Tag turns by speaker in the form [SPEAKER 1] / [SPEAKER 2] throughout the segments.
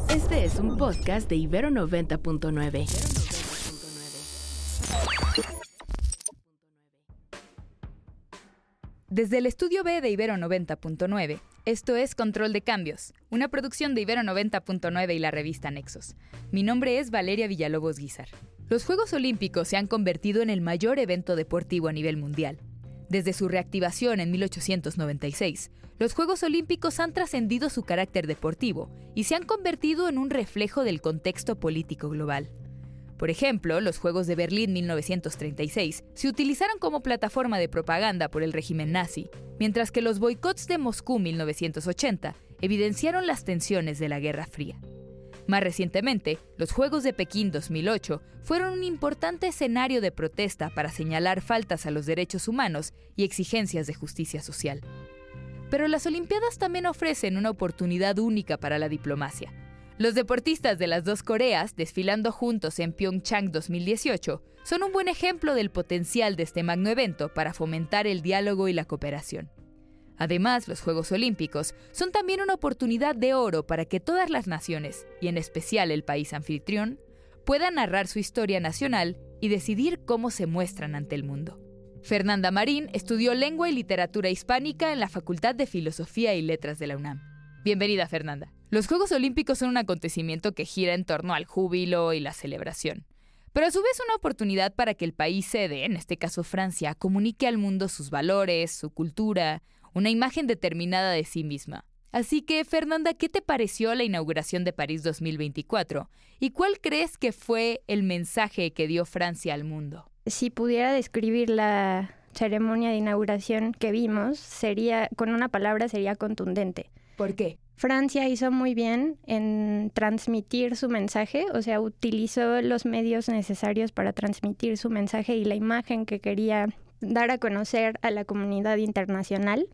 [SPEAKER 1] Este es un podcast de Ibero 90.9.
[SPEAKER 2] Desde el estudio B de Ibero 90.9, esto es Control de Cambios, una producción de Ibero 90.9 y la revista Nexos. Mi nombre es Valeria Villalobos Guizar. Los Juegos Olímpicos se han convertido en el mayor evento deportivo a nivel mundial. Desde su reactivación en 1896, los Juegos Olímpicos han trascendido su carácter deportivo y se han convertido en un reflejo del contexto político global. Por ejemplo, los Juegos de Berlín 1936 se utilizaron como plataforma de propaganda por el régimen nazi, mientras que los boicots de Moscú 1980 evidenciaron las tensiones de la Guerra Fría. Más recientemente, los Juegos de Pekín 2008 fueron un importante escenario de protesta para señalar faltas a los derechos humanos y exigencias de justicia social. Pero las Olimpiadas también ofrecen una oportunidad única para la diplomacia. Los deportistas de las dos Coreas, desfilando juntos en Pyeongchang 2018, son un buen ejemplo del potencial de este magno evento para fomentar el diálogo y la cooperación. Además, los Juegos Olímpicos son también una oportunidad de oro para que todas las naciones, y en especial el país anfitrión, puedan narrar su historia nacional y decidir cómo se muestran ante el mundo. Fernanda Marín estudió Lengua y Literatura Hispánica en la Facultad de Filosofía y Letras de la UNAM. Bienvenida, Fernanda. Los Juegos Olímpicos son un acontecimiento que gira en torno al júbilo y la celebración, pero a su vez una oportunidad para que el país sede, en este caso Francia, comunique al mundo sus valores, su cultura, una imagen determinada de sí misma. Así que, Fernanda, ¿qué te pareció la inauguración de París 2024? ¿Y cuál crees que fue el mensaje que dio Francia al mundo?
[SPEAKER 3] Si pudiera describir la ceremonia de inauguración que vimos, con una palabra sería contundente.
[SPEAKER 2] ¿Por qué?
[SPEAKER 3] Francia hizo muy bien en transmitir su mensaje, o sea, utilizó los medios necesarios para transmitir su mensaje y la imagen que quería dar a conocer a la comunidad internacional.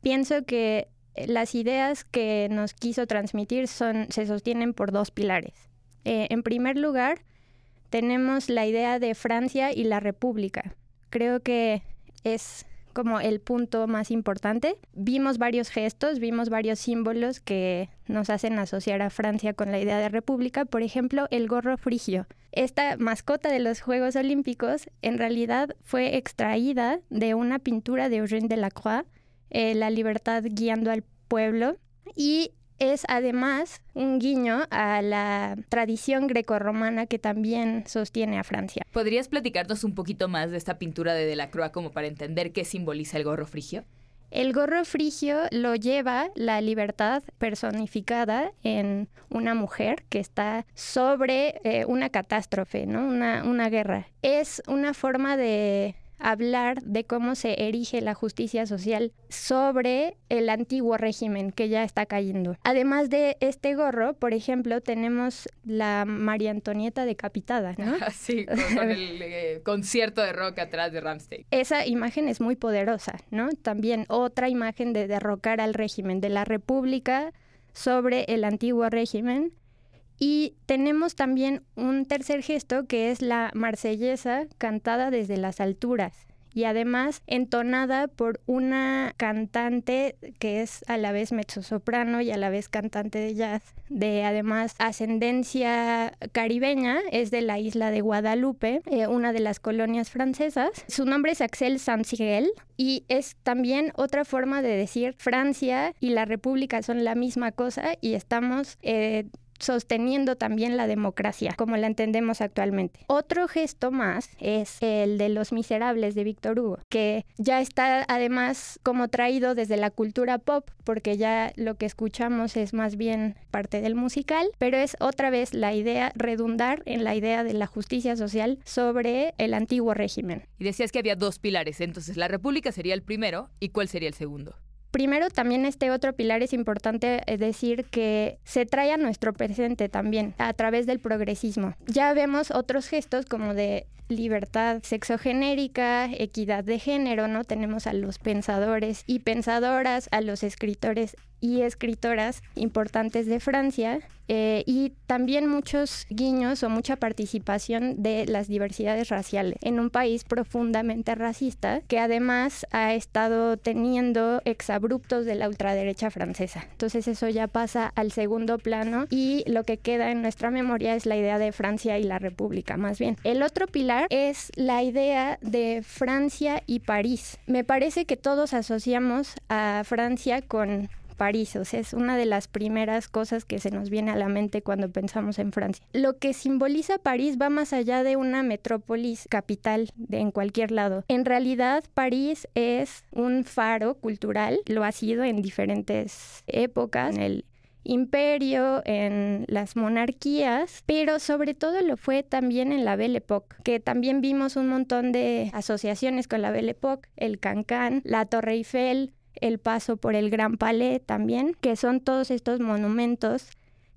[SPEAKER 3] Pienso que las ideas que nos quiso transmitir se sostienen por dos pilares. En primer lugar, tenemos la idea de Francia y la República. Creo que es como el punto más importante. Vimos varios gestos, vimos varios símbolos que nos hacen asociar a Francia con la idea de república. Por ejemplo, el gorro frigio. Esta mascota de los Juegos Olímpicos en realidad fue extraída de una pintura de Eugène Delacroix, La libertad guiando al pueblo, y es además un guiño a la tradición grecorromana que también sostiene a Francia.
[SPEAKER 2] ¿Podrías platicarnos un poquito más de esta pintura de Delacroix como para entender qué simboliza el gorro frigio?
[SPEAKER 3] El gorro frigio lo lleva la libertad personificada en una mujer que está sobre una catástrofe, ¿no? Una guerra. Es una forma de hablar de cómo se erige la justicia social sobre el antiguo régimen que ya está cayendo. Además de este gorro, por ejemplo, tenemos la María Antonieta decapitada, ¿no?
[SPEAKER 2] Sí, con el concierto de rock atrás de Rammstein.
[SPEAKER 3] Esa imagen es muy poderosa, ¿no? También otra imagen de derrocar al régimen, de la república sobre el antiguo régimen. Y tenemos también un tercer gesto que es la marsellesa cantada desde las alturas y además entonada por una cantante que es a la vez mezzosoprano y a la vez cantante de jazz, de además ascendencia caribeña, es de la isla de Guadalupe, una de las colonias francesas. Su nombre es Axel Saint-Cyril y es también otra forma de decir Francia y la República son la misma cosa y estamos sosteniendo también la democracia, como la entendemos actualmente. Otro gesto más es el de Los Miserables de Víctor Hugo, que ya está además como traído desde la cultura pop, porque ya lo que escuchamos es más bien parte del musical, pero es otra vez la idea, redundar en la idea de la justicia social sobre el antiguo régimen.
[SPEAKER 2] Y decías que había dos pilares, entonces la república sería el primero, ¿y cuál sería el segundo?
[SPEAKER 3] Primero, también este otro pilar es importante decir que se trae a nuestro presente también a través del progresismo. Ya vemos otros gestos como de libertad sexogenérica, equidad de género, ¿no? Tenemos a los pensadores y pensadoras, a los escritores y escritoras importantes de Francia, y también muchos guiños o mucha participación de las diversidades raciales en un país profundamente racista que además ha estado teniendo exabruptos de la ultraderecha francesa. Entonces eso ya pasa al segundo plano y lo que queda en nuestra memoria es la idea de Francia y la República, más bien. El otro pilar es la idea de Francia y París. Me parece que todos asociamos a Francia con París, o sea, es una de las primeras cosas que se nos viene a la mente cuando pensamos en Francia. Lo que simboliza París va más allá de una metrópolis capital en cualquier lado. En realidad, París es un faro cultural, lo ha sido en diferentes épocas, en el imperio, en las monarquías, pero sobre todo lo fue también en la Belle Époque, que también vimos un montón de asociaciones con la Belle Époque, el Cancan, la Torre Eiffel, el paso por el Gran Palais también, que son todos estos monumentos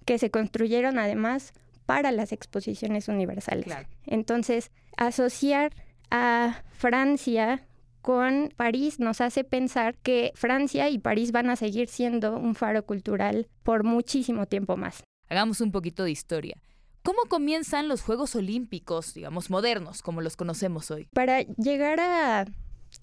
[SPEAKER 3] que se construyeron además para las exposiciones universales. Claro. Entonces, asociar a Francia con París nos hace pensar que Francia y París van a seguir siendo un faro cultural por muchísimo tiempo más.
[SPEAKER 2] Hagamos un poquito de historia. ¿Cómo comienzan los Juegos Olímpicos, digamos, modernos, como los conocemos hoy?
[SPEAKER 3] Para llegar a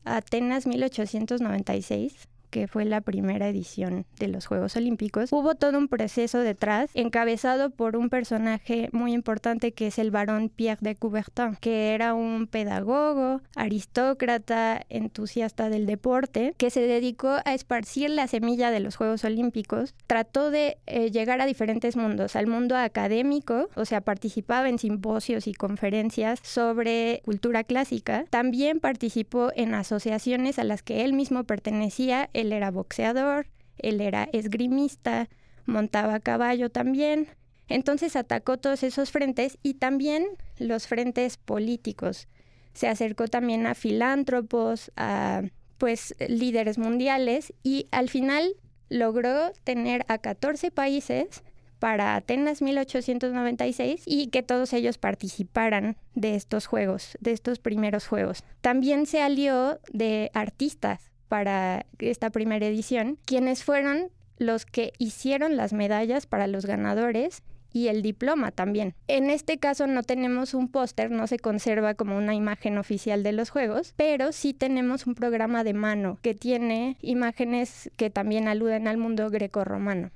[SPEAKER 3] Atenas 1896, que fue la primera edición de los Juegos Olímpicos, hubo todo un proceso detrás, encabezado por un personaje muy importante que es el barón Pierre de Coubertin, que era un pedagogo, aristócrata, entusiasta del deporte, que se dedicó a esparcir la semilla de los Juegos Olímpicos. Trató de llegar a diferentes mundos, al mundo académico, o sea, participaba en simposios y conferencias sobre cultura clásica. También participó en asociaciones a las que él mismo pertenecía. Él era boxeador, él era esgrimista, montaba a caballo también. Entonces atacó todos esos frentes y también los frentes políticos. Se acercó también a filántropos, a líderes mundiales y al final logró tener a 14 países para Atenas 1896 y que todos ellos participaran de estos juegos, de estos primeros juegos. También se alió de artistas para esta primera edición, quienes fueron los que hicieron las medallas para los ganadores y el diploma también. En este caso no tenemos un póster, no se conserva como una imagen oficial de los juegos, pero sí tenemos un programa de mano que tiene imágenes que también aluden al mundo grecorromano.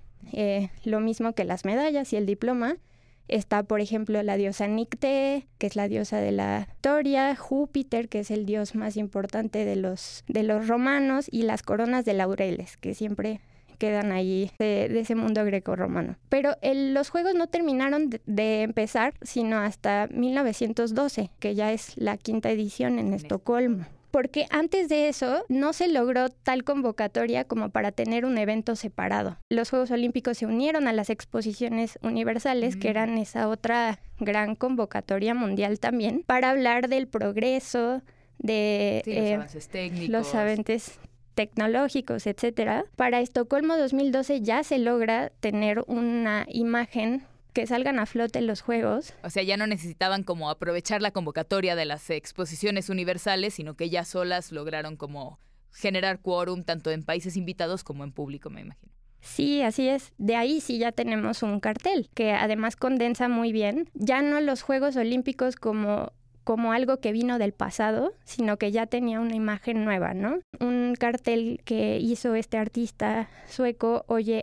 [SPEAKER 3] Lo mismo que las medallas y el diploma. Está, por ejemplo, la diosa Nicté, que es la diosa de la victoria, Júpiter, que es el dios más importante de los romanos, y las coronas de laureles, que siempre quedan ahí de ese mundo grecorromano. Pero los juegos no terminaron de empezar, sino hasta 1912, que ya es la 5ª edición en Estocolmo. Porque antes de eso no se logró tal convocatoria como para tener un evento separado. Los Juegos Olímpicos se unieron a las exposiciones universales, que eran esa otra gran convocatoria mundial también, para hablar del progreso, de
[SPEAKER 2] los avances técnicos,
[SPEAKER 3] los avances tecnológicos, etcétera. Para Estocolmo 2012 ya se logra tener una imagen que salgan a flote los juegos.
[SPEAKER 2] O sea, ya no necesitaban como aprovechar la convocatoria de las exposiciones universales, sino que ya solas lograron como generar quórum tanto en países invitados como en público, me imagino.
[SPEAKER 3] Sí, así es. De ahí sí ya tenemos un cartel, que además condensa muy bien, ya no los Juegos Olímpicos como algo que vino del pasado, sino que ya tenía una imagen nueva, ¿no? Un cartel que hizo este artista sueco, Oje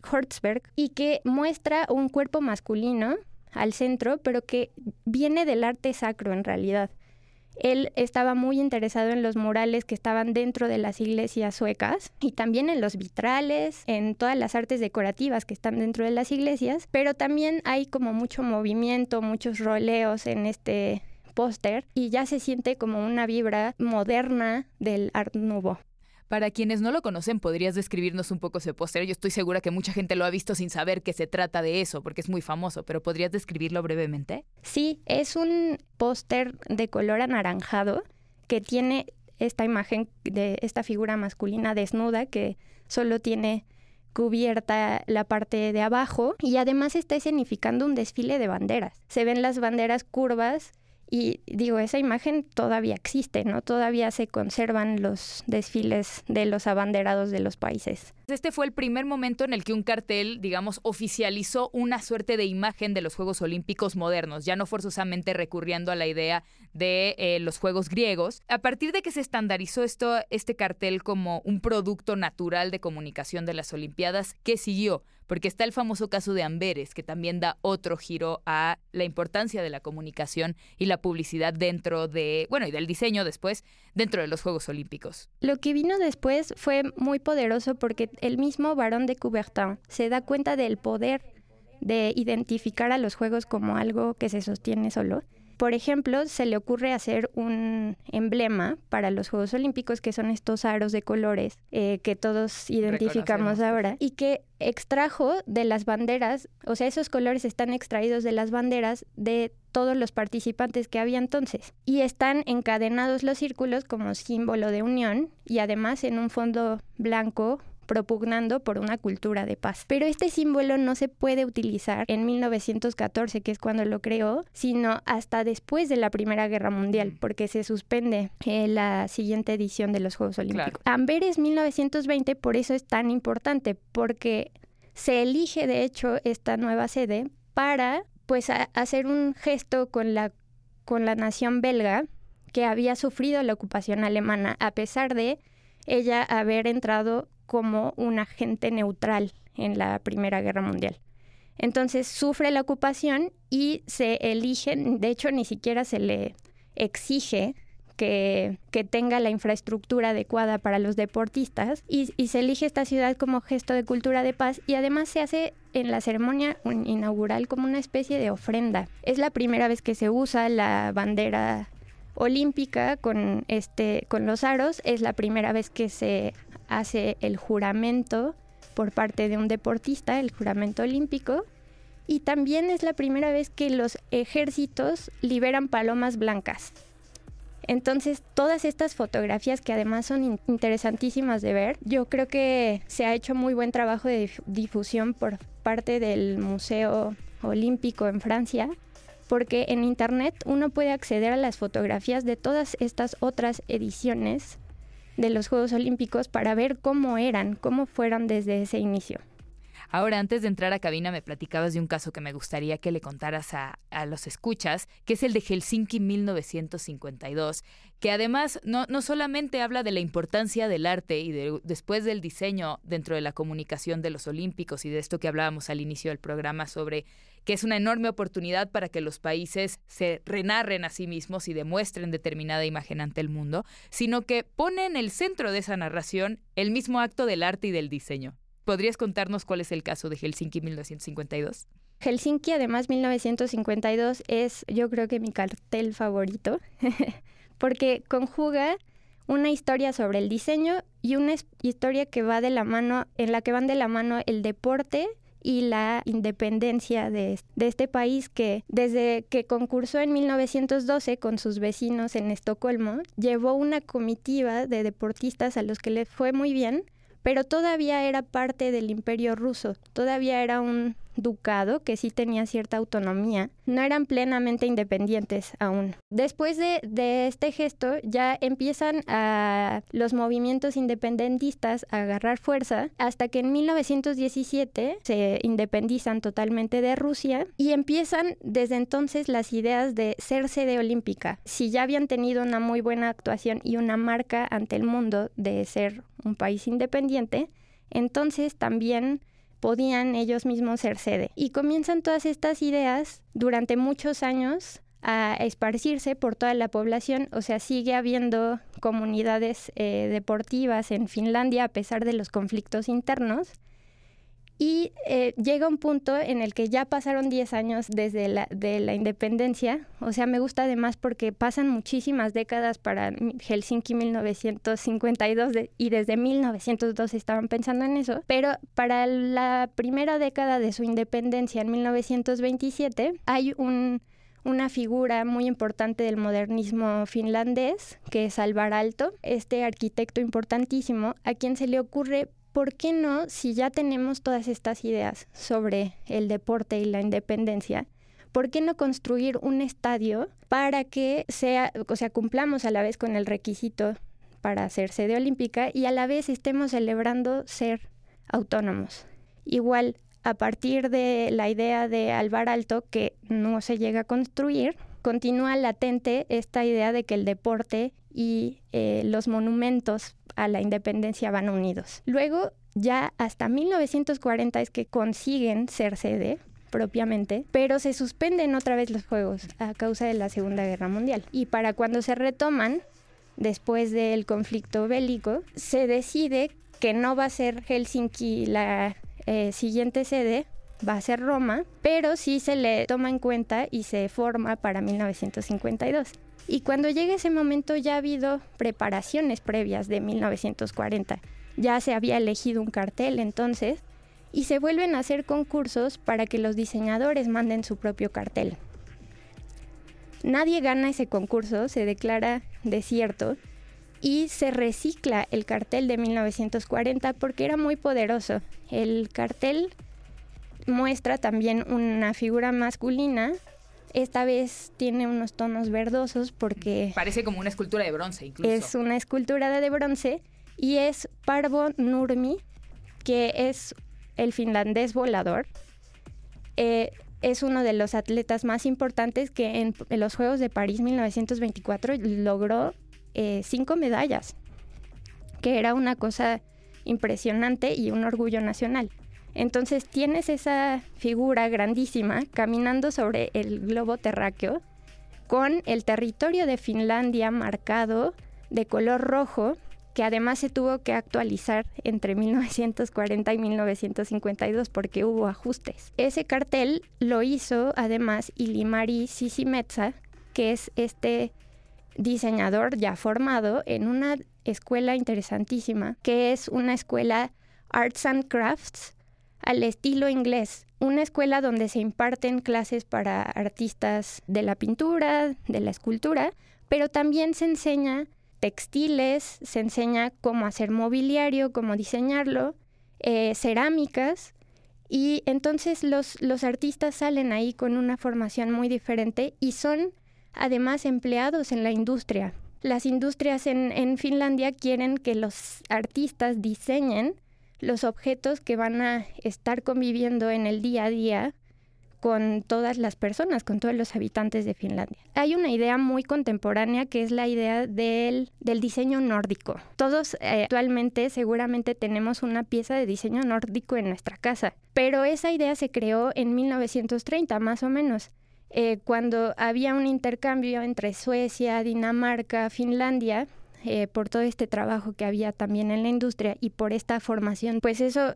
[SPEAKER 3] Hortsberg, y que muestra un cuerpo masculino al centro, pero que viene del arte sacro en realidad. Él estaba muy interesado en los murales que estaban dentro de las iglesias suecas y también en los vitrales, en todas las artes decorativas que están dentro de las iglesias, pero también hay como mucho movimiento, muchos roleos en este póster y ya se siente como una vibra moderna del Art Nouveau.
[SPEAKER 2] Para quienes no lo conocen, ¿podrías describirnos un poco ese póster? Yo estoy segura que mucha gente lo ha visto sin saber que se trata de eso, porque es muy famoso, pero ¿podrías describirlo brevemente?
[SPEAKER 3] Sí, es un póster de color anaranjado que tiene esta imagen de esta figura masculina desnuda que solo tiene cubierta la parte de abajo y además está escenificando un desfile de banderas. Se ven las banderas curvas Y digo, esa imagen todavía existe, ¿no? Todavía se conservan los desfiles de los abanderados de los países.
[SPEAKER 2] Este fue el primer momento en el que un cartel, digamos, oficializó una suerte de imagen de los Juegos Olímpicos modernos, ya no forzosamente recurriendo a la idea de los Juegos griegos. A partir de que se estandarizó este cartel como un producto natural de comunicación de las Olimpiadas, ¿qué siguió? Porque está el famoso caso de Amberes, que también da otro giro a la importancia de la comunicación y la publicidad dentro de, y del diseño después, dentro de los Juegos Olímpicos.
[SPEAKER 3] Lo que vino después fue muy poderoso porque el mismo Barón de Coubertin se da cuenta del poder de identificar a los Juegos como algo que se sostiene solo. Por ejemplo, se le ocurre hacer un emblema para los Juegos Olímpicos, que son estos aros de colores que todos identificamos ahora, y que extrajo de las banderas, o sea, esos colores están extraídos de las banderas de todos los participantes que había entonces. Y están encadenados los círculos como símbolo de unión y además en un fondo blanco propugnando por una cultura de paz. Pero este símbolo no se puede utilizar en 1914, que es cuando lo creó, sino hasta después de la Primera Guerra Mundial, porque se suspende la siguiente edición de los Juegos Olímpicos. Claro. Amberes 1920 por eso es tan importante, porque se elige de hecho esta nueva sede para hacer un gesto con la nación belga que había sufrido la ocupación alemana, a pesar de ella haber entrado como un agente neutral en la Primera Guerra Mundial. Entonces sufre la ocupación y se elige, de hecho ni siquiera se le exige que tenga la infraestructura adecuada para los deportistas y se elige esta ciudad como gesto de cultura de paz y además se hace en la ceremonia inaugural como una especie de ofrenda. Es la primera vez que se usa la bandera olímpica con los aros, es la primera vez que se hace el juramento por parte de un deportista, el juramento olímpico, y también es la primera vez que los ejércitos liberan palomas blancas. Entonces, todas estas fotografías que además son interesantísimas de ver, yo creo que se ha hecho muy buen trabajo de difusión por parte del Museo Olímpico en Francia, porque en internet uno puede acceder a las fotografías de todas estas otras ediciones de los Juegos Olímpicos para ver cómo fueron desde ese inicio.
[SPEAKER 2] Ahora, antes de entrar a cabina, me platicabas de un caso que me gustaría que le contaras a los escuchas, que es el de Helsinki 1952, que además no solamente habla de la importancia del arte y después del diseño dentro de la comunicación de los Olímpicos y de esto que hablábamos al inicio del programa sobre que es una enorme oportunidad para que los países se renarren a sí mismos y demuestren determinada imagen ante el mundo, sino que pone en el centro de esa narración el mismo acto del arte y del diseño. ¿Podrías contarnos cuál es el caso de Helsinki 1952?
[SPEAKER 3] Helsinki, además, 1952 es, yo creo que mi cartel favorito, porque conjuga una historia sobre el diseño y una historia que va de la mano, en la que van de la mano el deporte y la independencia de este país que desde que concursó en 1912 con sus vecinos en Estocolmo, llevó una comitiva de deportistas a los que les fue muy bien, pero todavía era parte del Imperio Ruso, todavía era un ducado que sí tenía cierta autonomía, no eran plenamente independientes aún. Después de este gesto ya empiezan los movimientos independentistas a agarrar fuerza hasta que en 1917 se independizan totalmente de Rusia y empiezan desde entonces las ideas de ser sede olímpica. Si ya habían tenido una muy buena actuación y una marca ante el mundo de ser un país independiente, entonces también podían ellos mismos ser sede. Y comienzan todas estas ideas durante muchos años a esparcirse por toda la población. O sea, sigue habiendo comunidades deportivas en Finlandia a pesar de los conflictos internos. Y llega un punto en el que ya pasaron 10 años desde la independencia. O sea, me gusta además porque pasan muchísimas décadas para Helsinki 1952 y desde 1902 estaban pensando en eso. Pero para la primera década de su independencia, en 1927, hay una figura muy importante del modernismo finlandés, que es Alvar Aalto, este arquitecto importantísimo, a quien se le ocurre: ¿por qué no, si ya tenemos todas estas ideas sobre el deporte y la independencia, ¿por qué no construir un estadio para que cumplamos a la vez con el requisito para ser sede olímpica y a la vez estemos celebrando ser autónomos? Igual, a partir de la idea de Alvar Aalto, que no se llega a construir, continúa latente esta idea de que el deporte y los monumentos a la independencia van unidos. Luego, ya hasta 1940 es que consiguen ser sede propiamente, pero se suspenden otra vez los Juegos a causa de la Segunda Guerra Mundial. Y para cuando se retoman, después del conflicto bélico, se decide que no va a ser Helsinki la siguiente sede, va a ser Roma, pero sí se le toma en cuenta y se forma para 1952. Y cuando llega ese momento ya ha habido preparaciones previas de 1940. Ya se había elegido un cartel entonces y se vuelven a hacer concursos para que los diseñadores manden su propio cartel. Nadie gana ese concurso, se declara desierto y se recicla el cartel de 1940 porque era muy poderoso. El cartel muestra también una figura masculina. Esta vez tiene unos tonos verdosos porque...
[SPEAKER 2] Parece como una escultura de bronce incluso.
[SPEAKER 3] Es una escultura de bronce y es Paavo Nurmi, que es el finlandés volador. Es uno de los atletas más importantes que en los Juegos de París 1924 logró 5 medallas, que era una cosa impresionante y un orgullo nacional. Entonces tienes esa figura grandísima caminando sobre el globo terráqueo con el territorio de Finlandia marcado de color rojo, que además se tuvo que actualizar entre 1940 y 1952 porque hubo ajustes. Ese cartel lo hizo además Ilmari Sisimetsa, que es este diseñador ya formado en una escuela interesantísima, que es una escuela Arts and Crafts, al estilo inglés, una escuela donde se imparten clases para artistas de la pintura, de la escultura, pero también se enseña textiles, se enseña cómo hacer mobiliario, cómo diseñarlo, cerámicas, y entonces los artistas salen ahí con una formación muy diferente y son además empleados en la industria. Las industrias en Finlandia quieren que los artistas diseñen los objetos que van a estar conviviendo en el día a día con todas las personas, con todos los habitantes de Finlandia. Hay una idea muy contemporánea que es la idea del diseño nórdico. Todos actualmente seguramente tenemos una pieza de diseño nórdico en nuestra casa, pero esa idea se creó en 1930 más o menos, cuando había un intercambio entre Suecia, Dinamarca, Finlandia, por todo este trabajo que había también en la industria y por esta formación, pues eso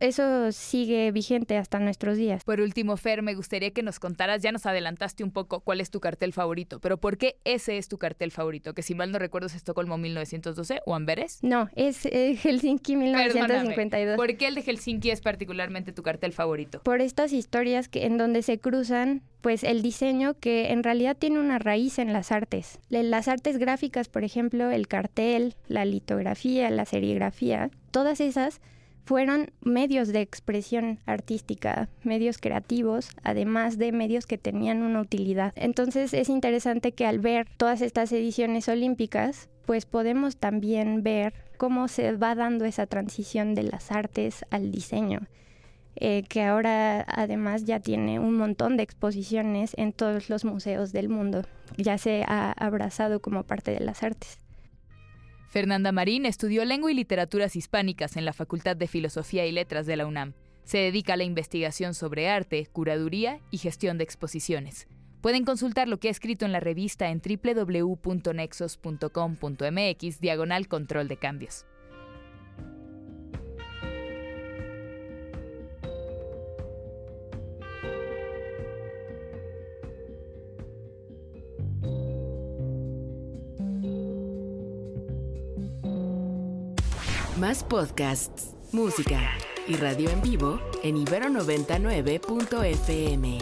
[SPEAKER 3] sigue vigente hasta nuestros días.
[SPEAKER 2] Por último, Fer, me gustaría que nos contaras, ya nos adelantaste un poco cuál es tu cartel favorito, pero ¿por qué ese es tu cartel favorito? Que si mal no recuerdo es Estocolmo 1912 o Amberes.
[SPEAKER 3] No, es Helsinki 1952.
[SPEAKER 2] Perdóname. ¿Por qué el de Helsinki es particularmente tu cartel favorito?
[SPEAKER 3] Por estas historias en donde se cruzan pues el diseño que en realidad tiene una raíz en las artes. Las artes gráficas, por ejemplo, el cartel, la litografía, la serigrafía, todas esas fueron medios de expresión artística, medios creativos, además de medios que tenían una utilidad. Entonces es interesante que al ver todas estas ediciones olímpicas, pues podemos también ver cómo se va dando esa transición de las artes al diseño. Que ahora además ya tiene un montón de exposiciones en todos los museos del mundo. Ya se ha abrazado como parte de las artes.
[SPEAKER 2] Fernanda Marín estudió Lengua y Literaturas Hispánicas en la Facultad de Filosofía y Letras de la UNAM. Se dedica a la investigación sobre arte, curaduría y gestión de exposiciones. Pueden consultar lo que ha escrito en la revista en www.nexos.com.mx/control de cambios.
[SPEAKER 1] Más podcasts, música y radio en vivo en Ibero 99.fm.